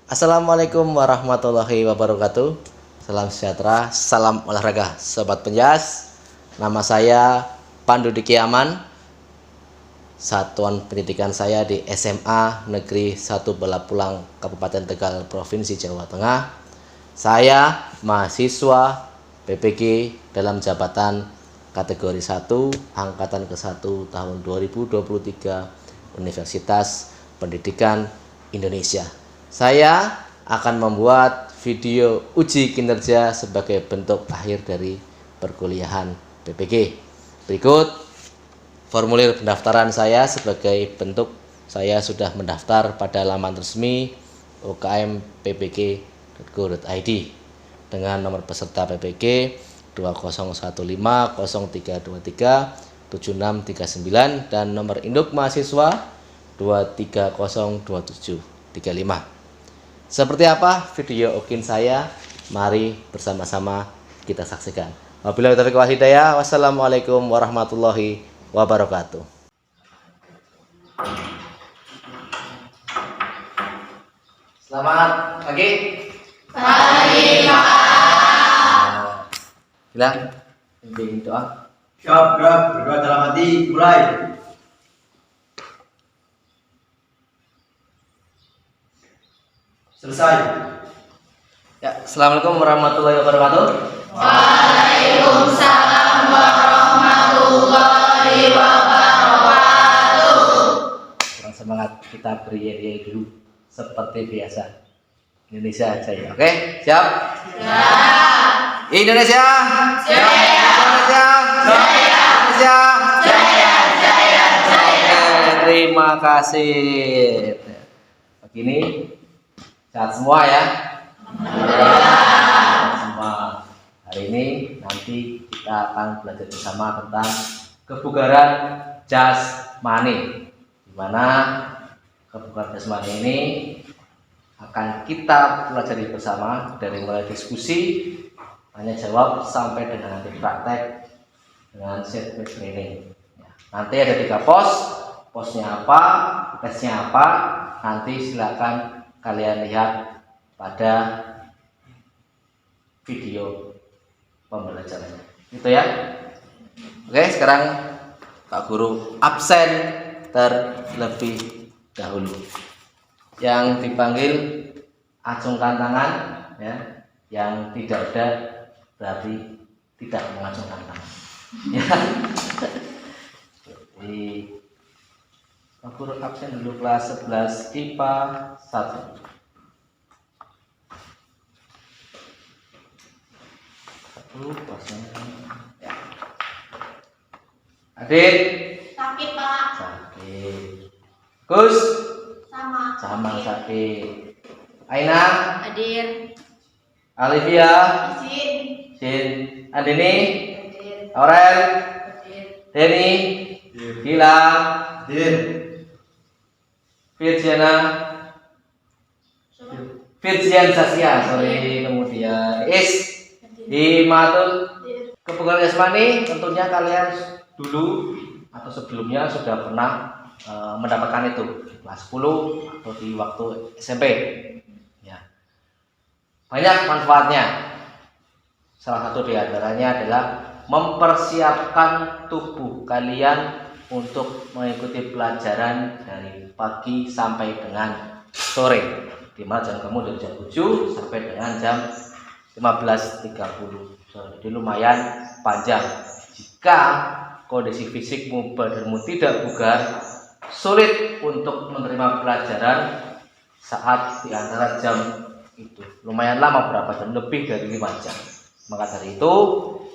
Assalamualaikum warahmatullahi wabarakatuh. Salam sejahtera, salam olahraga, sobat penjas. Nama saya Pandu Diki Aman. Satuan pendidikan saya di SMA Negeri 1 Balapulang, Kabupaten Tegal, Provinsi Jawa Tengah. Saya mahasiswa PPG dalam jabatan kategori 1 angkatan ke-1 tahun 2023 Universitas Pendidikan Indonesia. Saya akan membuat video uji kinerja sebagai bentuk akhir dari perkuliahan PPG. Berikut formulir pendaftaran saya sebagai bentuk saya sudah mendaftar pada laman resmi ukmppg.go.id dengan nomor peserta PPG 201503237639 dan nomor induk mahasiswa 2302735. Seperti apa video ukin saya? Mari bersama-sama kita saksikan. Wabillahi taufiq wal hidayah. Wassalamualaikum warahmatullahi wabarakatuh. Selamat pagi. Pagi, Pak. Bilang, bimbing doa. Siap, berdoa dalam hati, mulai. Selesai. Ya, assalamualaikum warahmatullahi wabarakatuh. Waalaikumsalam warahmatullahi wabarakatuh. Kurang semangat, kita beri dulu seperti biasa. Indonesia Jaya. Oke, siap? Siap. Indonesia Jaya. Indonesia Jaya. Indonesia Jaya, jaya, jaya. Oke, terima kasih. Begini sehat semua ya. Semua. Hari ini nanti kita akan belajar bersama tentang kebugaran jasmani, di mana kebugaran jasmani ini akan kita pelajari bersama dari mulai diskusi, tanya jawab sampai dengan nanti praktek dengan set training. Nanti ada 3 pos, posnya apa, tesnya apa, nanti silakan kalian lihat pada video pembelajarannya. Gitu ya. Oke, sekarang Pak Guru absen terlebih dahulu. Yang dipanggil acungkan tangan ya. Yang tidak ada berarti tidak mengacungkan tangan. Ya. Jadi Pak Guru absen dulu kelas 11 IPA 1. Ya. Adit Sakit, Pak. sakit. Gus Sama. sakit. Aina, Hadir. Alivia, Izin. Sin, Andini, Hadir. Aurel, Hadir. Denny, Gilang, Hadir. Virgiana, Virgian Sasya, sorry, kemudian Himatul. Hadir. Kebugaran jasmani tentunya kalian dulu atau sebelumnya sudah pernah mendapatkan itu di kelas 10 atau di waktu SMP. Ya. Banyak manfaatnya. Salah satu di antaranya adalah mempersiapkan tubuh kalian untuk mengikuti pelajaran dari pagi sampai dengan sore. Di mana jam kamu dari jam 7 sampai dengan jam 15.30. Jadi lumayan panjang. Jika kondisi fisikmu, badanmu tidak bugar, sulit untuk menerima pelajaran saat di antara jam itu. Lumayan lama, berapa jam? Lebih dari 5 jam. Maka dari itu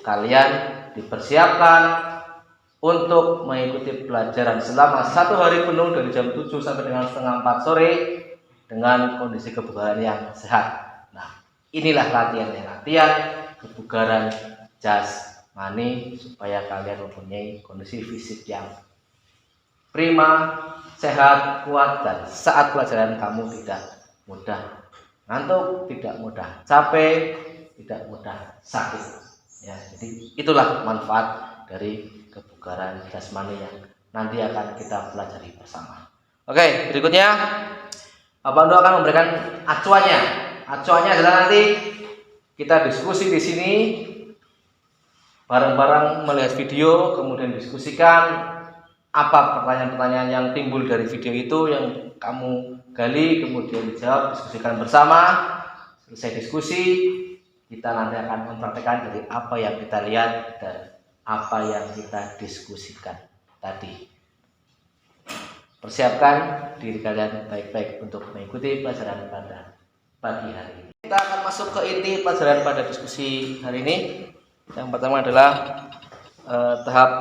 kalian dipersiapkan untuk mengikuti pelajaran selama 1 hari penuh dari jam 7 sampai dengan setengah 4 sore dengan kondisi kebugaran yang sehat. Nah, inilah latihan kebugaran jasmani supaya kalian mempunyai kondisi fisik yang prima, sehat, kuat, dan saat pelajaran kamu tidak mudah ngantuk, tidak mudah capek, tidak mudah sakit. Ya, jadi itulah manfaat dari kebugaran jasmani yang nanti akan kita pelajari bersama. Oke, berikutnya Pak Pandu akan memberikan acuannya. Acuannya adalah nanti kita diskusi di sini bareng-bareng melihat video, kemudian diskusikan apa pertanyaan-pertanyaan yang timbul dari video itu yang kamu gali, kemudian dijawab, diskusikan bersama. Selesai diskusi, kita nanti akan mempraktekkan dari apa yang kita lihat dan apa yang kita diskusikan tadi. Persiapkan diri kalian baik-baik untuk mengikuti pelajaran pada pagi hari ini. Kita akan masuk ke inti pelajaran pada diskusi hari ini. Yang pertama adalah tahap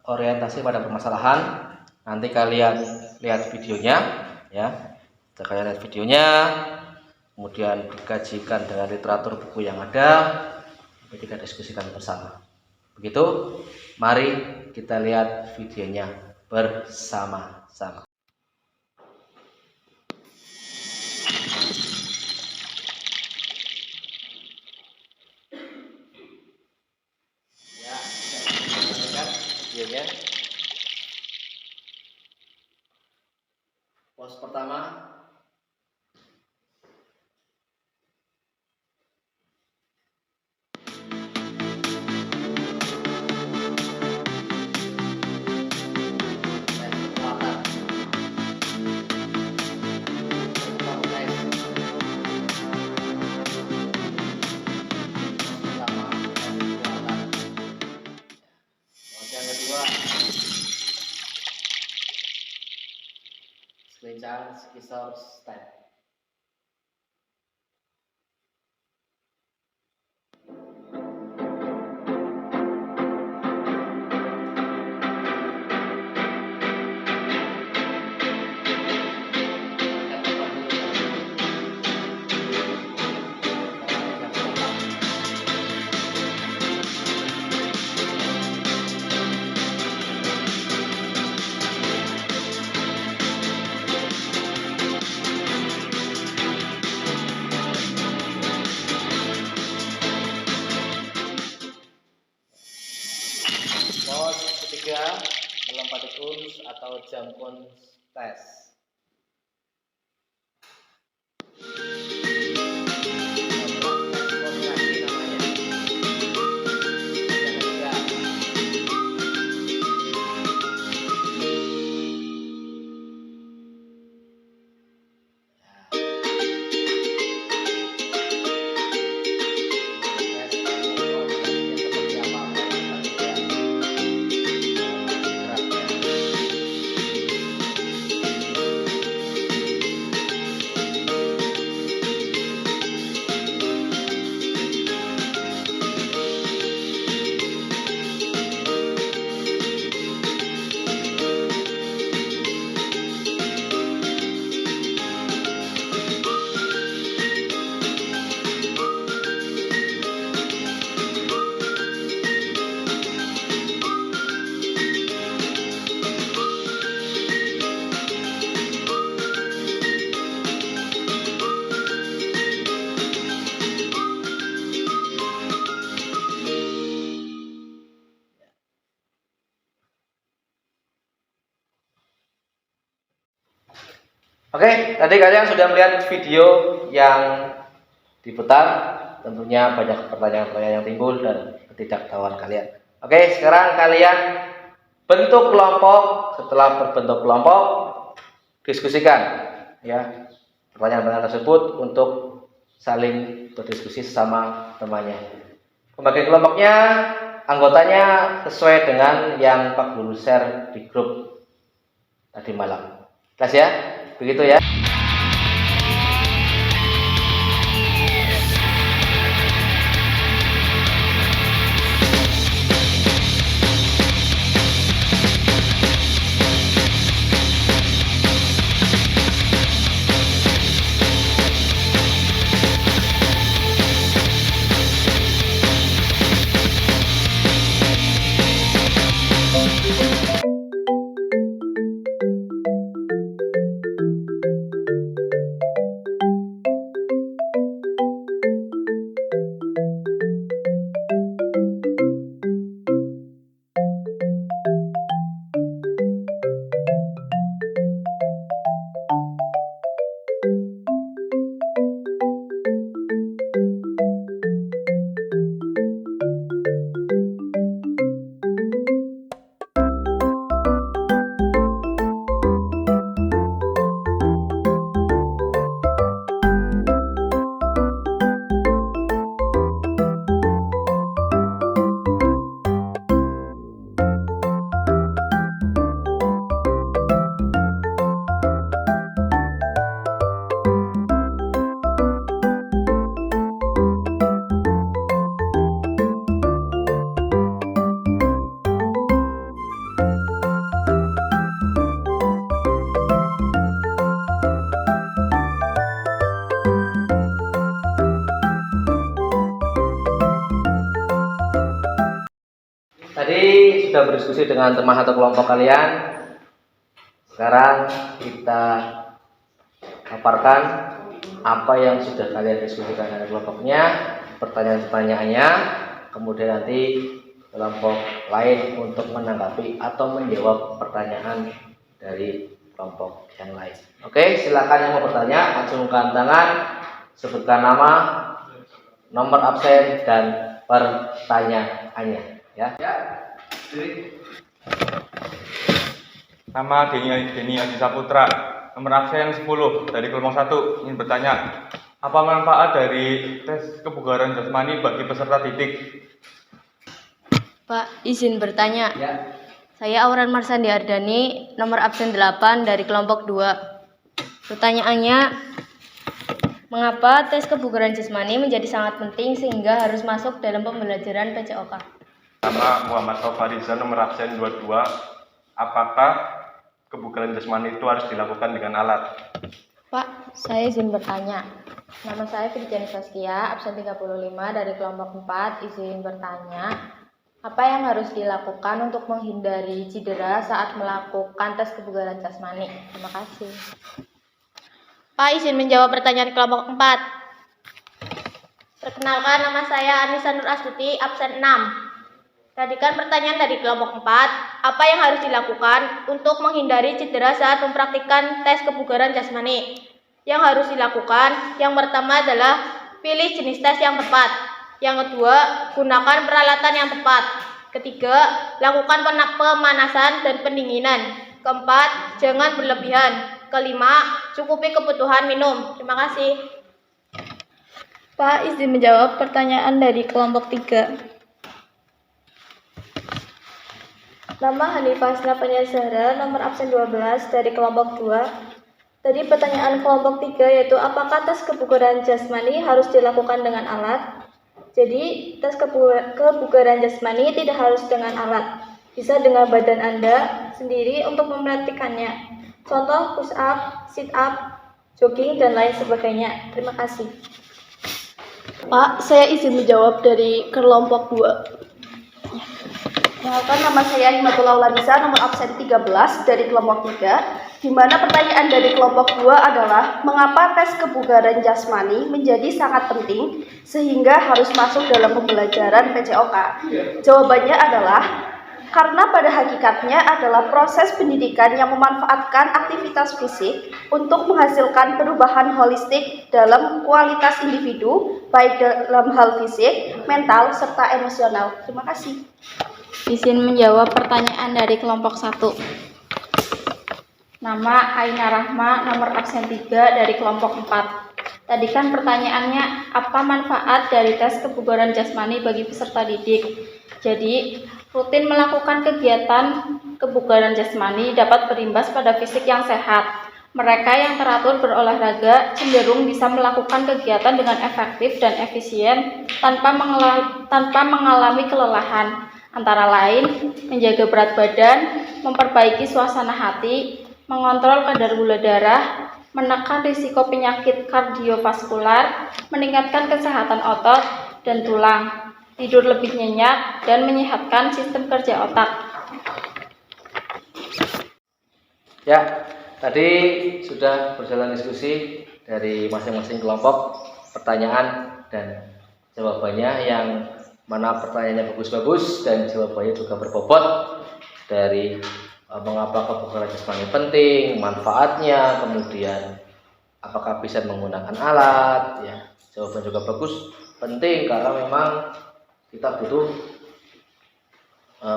orientasi pada permasalahan. Nanti kalian lihat videonya, ya. Kalian lihat videonya, kemudian dikajikan dengan literatur buku yang ada, kita diskusikan bersama. Begitu, mari kita lihat videonya bersama-sama. Ya, kita lihat videonya. Pos pertama. Kelincahan skisor step. Pos ketiga, melompati kunz atau jam kunz tes. Koordinasi namanya. Yang ketiga. Oke, tadi kalian sudah melihat video yang diputar. Tentunya banyak pertanyaan-pertanyaan yang timbul dan ketidaktahuan kalian. Oke, sekarang kalian bentuk kelompok. Setelah berbentuk kelompok, diskusikan ya pertanyaan-pertanyaan tersebut untuk saling berdiskusi sesama temannya. Pembagian kelompoknya, anggotanya sesuai dengan yang Pak Guru share di grup tadi malam. Jelas ya? Begitu ya. tadi sudah berdiskusi dengan teman atau kelompok kalian. Sekarang kita paparkan apa yang sudah kalian diskusikan dengan kelompoknya, pertanyaan-pertanyaannya, kemudian nanti kelompok lain untuk menanggapi atau menjawab pertanyaan dari kelompok yang lain. Oke, silakan yang mau bertanya, acungkan tangan, sebutkan nama, nomor absen, dan pertanyaannya. Ya. Nama Deni Adi Saputra, nomor absen 10 dari kelompok 1, ingin bertanya, apa manfaat dari tes kebugaran jasmani bagi peserta didik? Pak, izin bertanya. Ya. Saya Auran Marsandi Ardani, nomor absen 8 dari kelompok 2. Pertanyaannya, mengapa tes kebugaran jasmani menjadi sangat penting sehingga harus masuk dalam pembelajaran PCOK? Nama Muhammad Taufariza, nomor absen 22, apakah kebugaran jasmani itu harus dilakukan dengan alat? Pak, saya izin bertanya. Nama saya Firjani Saskia, absen 35 dari kelompok 4, izin bertanya. Apa yang harus dilakukan untuk menghindari cedera saat melakukan tes kebugaran jasmani? Terima kasih. Pak, izin menjawab pertanyaan kelompok 4. Perkenalkan, nama saya Anissa Nur Astuti, absen 6. Tadi kan pertanyaan dari kelompok 4, apa yang harus dilakukan untuk menghindari cedera saat mempraktikkan tes kebugaran jasmani? Yang harus dilakukan, yang pertama adalah pilih jenis tes yang tepat. Yang kedua, gunakan peralatan yang tepat. Ketiga, lakukan pemanasan dan pendinginan. Keempat, jangan berlebihan. Kelima, cukupi kebutuhan minum. Terima kasih. Pak, izin menjawab pertanyaan dari kelompok 3. Nama Hanifah Snapanya Zahra, nomor absen 12 dari kelompok 2. Tadi pertanyaan kelompok 3 yaitu apakah tes kebugaran jasmani harus dilakukan dengan alat? Jadi, tes kebugaran jasmani tidak harus dengan alat. Bisa dengan badan Anda sendiri untuk mempraktikannya. Contoh push up, sit up, jogging, dan lain sebagainya. Terima kasih. Pak, saya izin menjawab dari kelompok 2. Kenalkan, nama saya Himatullah Lanisa, nomor absen 13 dari kelompok 3. Di mana pertanyaan dari kelompok 2 adalah mengapa tes kebugaran jasmani menjadi sangat penting sehingga harus masuk dalam pembelajaran PCOK. Jawabannya adalah karena pada hakikatnya adalah proses pendidikan yang memanfaatkan aktivitas fisik untuk menghasilkan perubahan holistik dalam kualitas individu, baik dalam hal fisik, mental, serta emosional. Terima kasih. Izin menjawab pertanyaan dari kelompok 1. Nama Aina Rahma, nomor absen 3 dari kelompok 4. Tadi kan pertanyaannya, apa manfaat dari tes kebugaran jasmani bagi peserta didik? Jadi, rutin melakukan kegiatan kebugaran jasmani dapat berimbas pada fisik yang sehat. Mereka yang teratur berolahraga cenderung bisa melakukan kegiatan dengan efektif dan efisien tanpa mengalami kelelahan. Antara lain, menjaga berat badan, memperbaiki suasana hati, mengontrol kadar gula darah, menekan risiko penyakit kardiovaskular, meningkatkan kesehatan otot dan tulang, tidur lebih nyenyak, dan menyehatkan sistem kerja otak. Ya, tadi sudah berjalan diskusi dari masing-masing kelompok, pertanyaan dan jawabannya, yang mana pertanyaannya bagus-bagus dan jawabannya juga berbobot dari mengapa kebugaran jasmani penting, manfaatnya, kemudian apakah bisa menggunakan alat, ya. Jawaban juga bagus, penting karena memang kita butuh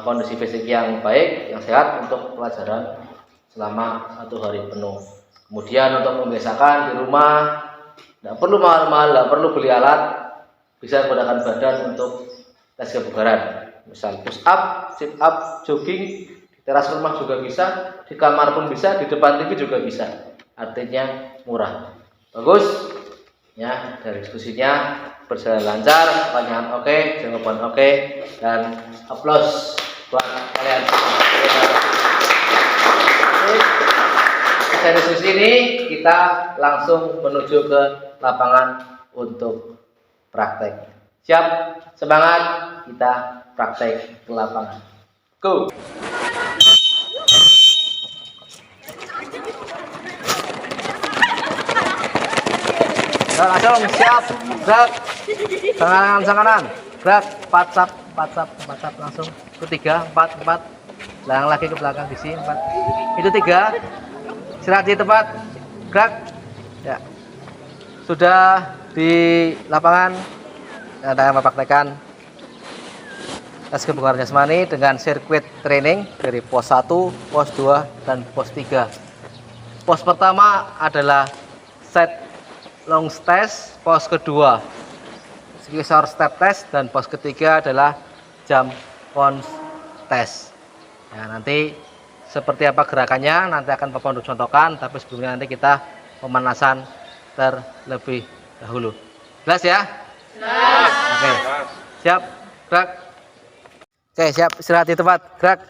kondisi fisik yang baik, yang sehat untuk pelajaran selama 1 hari penuh. Kemudian untuk membiasakan di rumah, tidak perlu mahal-mahal, tidak perlu beli alat, bisa menggunakan badan untuk tes kebugaran. Misal push up, sit up, jogging, di teras rumah juga bisa, di kamar pun bisa, di depan TV juga bisa. Artinya murah. Bagus. Ya, dari diskusinya berjalan lancar, pertanyaan oke, jawaban oke, dan aplaus buat kalian semua. Dari diskusi ini kita langsung menuju ke lapangan untuk praktek. Siap? Semangat, kita praktek. praktek ke lapangan. Go! Langsung siap, gerak, tangan gerak, 4 sap, langsung ke 3, 4, belakang lagi ke belakang di sini 4, itu 3, istirahat di tempat, gerak, ya, sudah di lapangan, kita akan mempraktekkan tes kebugaran jasmani dengan sirkuit training dari pos 1, pos 2, dan pos 3. Pos pertama adalah set long test, pos kedua skisor step test, dan pos ketiga adalah jump cone test. Ya, nanti seperti apa gerakannya nanti akan Bapak Pandu contohkan, tapi sebelumnya nanti kita pemanasan terlebih dahulu. Jelas ya? Jelas. Oke. Siap, gerak. Oke, siap, istirahat di tempat, gerak.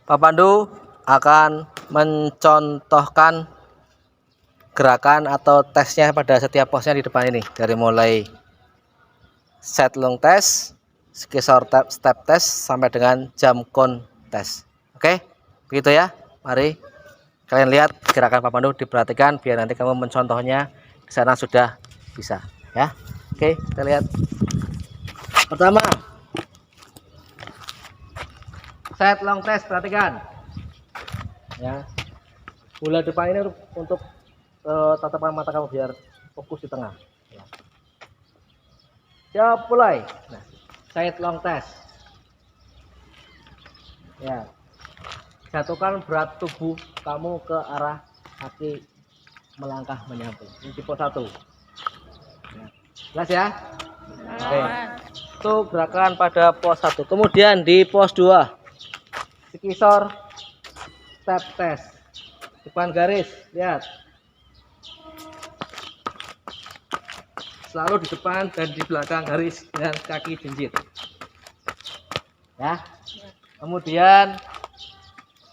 Pak Pandu akan mencontohkan gerakan atau tesnya pada setiap posnya di depan ini, dari mulai set long test, skisor step test, sampai dengan jump cone test. Oke, begitu ya. Mari kalian lihat gerakan Pak Pandu, diperhatikan biar nanti kamu mencontohnya di sana sudah bisa ya. Oke, kita lihat. Pertama, set long test, perhatikan ya. Bola depan ini untuk tatapan mata kamu biar fokus di tengah ya. Siap, mulai. Nah, set long test ya, jatuhkan berat tubuh kamu ke arah kaki melangkah menyamping. Ini di pos 1 ya. Jelas ya? Oke, itu gerakan pada pos 1. Kemudian di pos 2 skisor step test, depan garis, lihat, selalu di depan dan di belakang garis dan kaki jinjit ya. Kemudian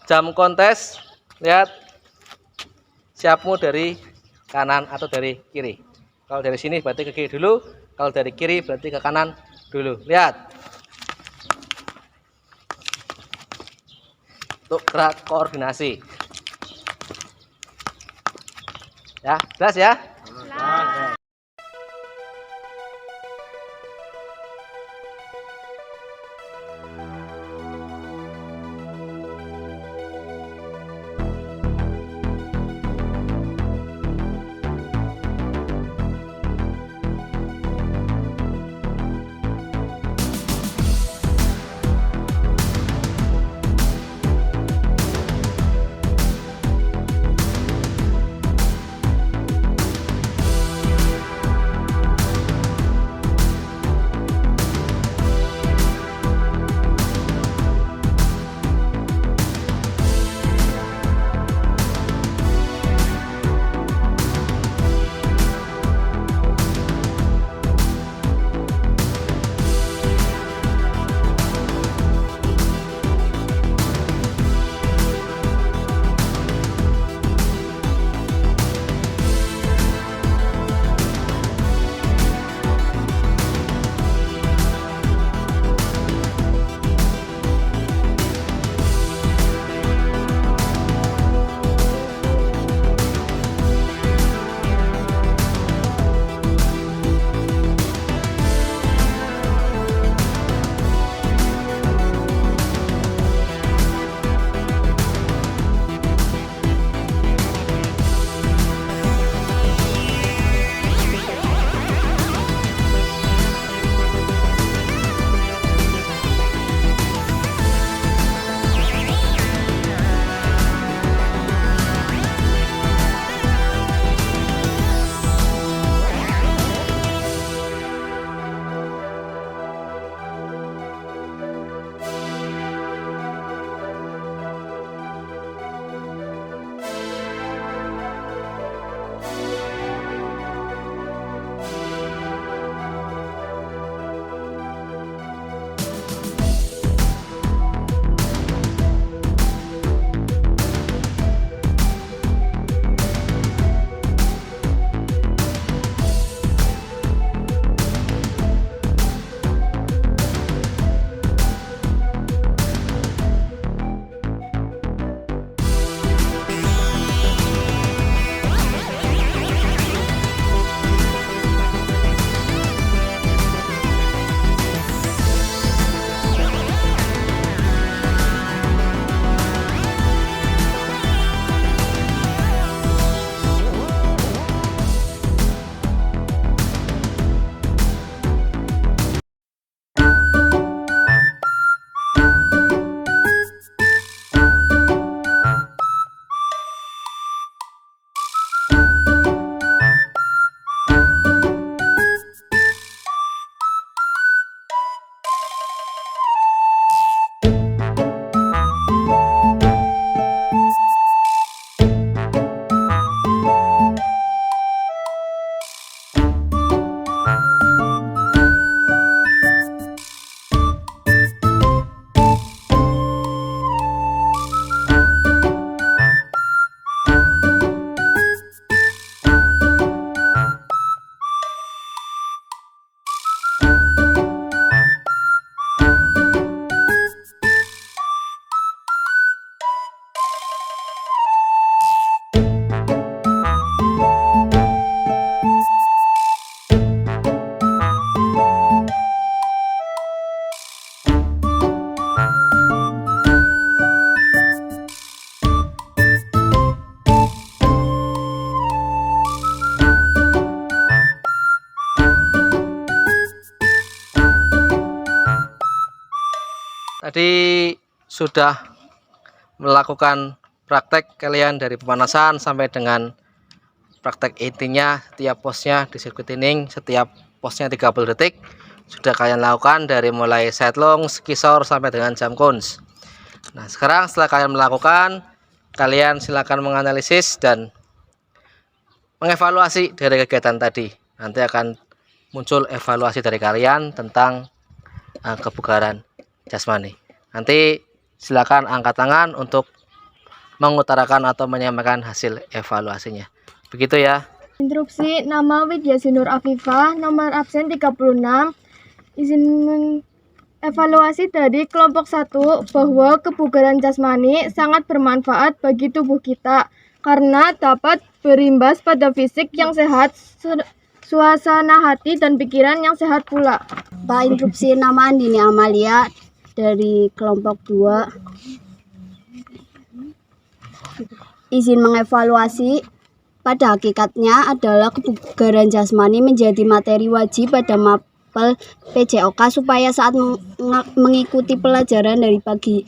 jump cone test, lihat, siapmu dari kanan atau dari kiri. Kalau dari sini berarti ke kiri dulu, kalau dari kiri berarti ke kanan dulu. Lihat, untuk gerak koordinasi ya. Jelas ya? Jelas. tadi sudah melakukan praktek kalian dari pemanasan sampai dengan praktek intinya. Setiap posnya di sirkuit training, setiap posnya 30 detik sudah kalian lakukan dari mulai sidelong, skisor sampai dengan jump cones. Nah, sekarang setelah kalian melakukan, kalian silakan menganalisis dan mengevaluasi dari kegiatan tadi. Nanti akan muncul evaluasi dari kalian tentang kebugaran jasmani. Nanti silakan angkat tangan untuk mengutarakan atau menyampaikan hasil evaluasinya. Begitu ya. Instruksi, nama Widya Sinur Afifah, nomor absen 36. Izin evaluasi dari kelompok 1 bahwa kebugaran jasmani sangat bermanfaat bagi tubuh kita karena dapat berimbas pada fisik yang sehat, suasana hati dan pikiran yang sehat pula. Pak, instruksi nama Andini Amalia dari kelompok 2. Izin mengevaluasi, pada hakikatnya adalah kebugaran jasmani menjadi materi wajib pada mapel PJOK supaya saat mengikuti pelajaran dari pagi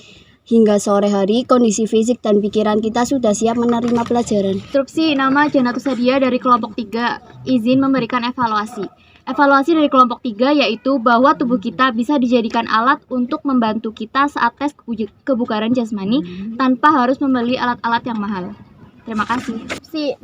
hingga sore hari, kondisi fisik dan pikiran kita sudah siap menerima pelajaran. Instruksi, nama Janatus Sadia dari kelompok 3, izin memberikan evaluasi. Evaluasi dari kelompok 3 yaitu bahwa tubuh kita bisa dijadikan alat untuk membantu kita saat tes kebugaran jasmani tanpa harus membeli alat-alat yang mahal. Terima kasih.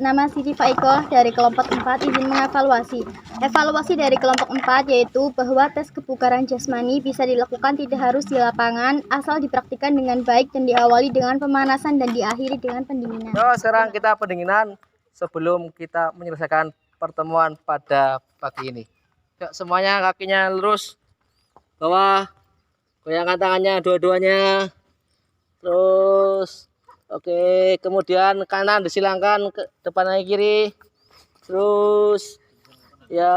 Nama Siti Faikoh dari kelompok 4 izin mengevaluasi. Evaluasi dari kelompok 4 yaitu bahwa tes kebugaran jasmani bisa dilakukan tidak harus di lapangan asal dipraktikkan dengan baik dan diawali dengan pemanasan dan diakhiri dengan pendinginan. Sekarang kita pendinginan sebelum kita menyelesaikan pertemuan pada pagi ini. Yuk, semuanya kakinya lurus bawah, goyangkan tangannya dua-duanya. Terus oke, kemudian kanan disilangkan ke depan lagi kiri. Terus ya.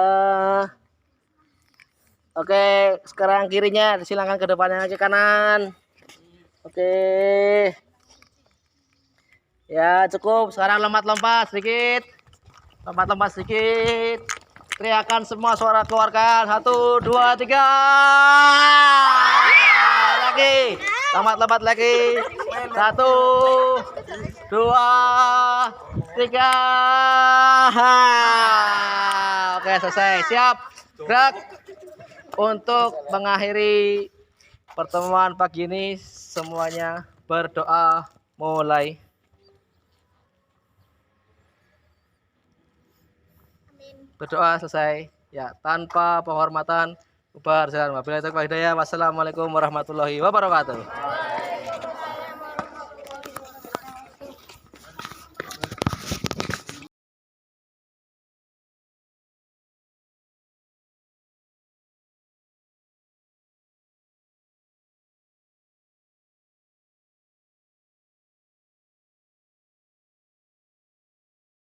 Oke, sekarang kirinya disilangkan ke depannya lagi kanan. Oke. Ya, cukup. Sekarang lompat-lompat sedikit. Lompat-lompat sedikit. Teriakan semua suara keluarkan. 1, 2, 3. Lagi. Lompat-lompat lagi. 1, 2, 3. Oke, selesai. Siap. Gerak. Untuk mengakhiri pertemuan pagi ini, semuanya berdoa mulai. Berdoa selesai. Ya, tanpa penghormatan bubar jalan. Wabillahi taufiq wal hidayah. Wassalamualaikum warahmatullahi wabarakatuh.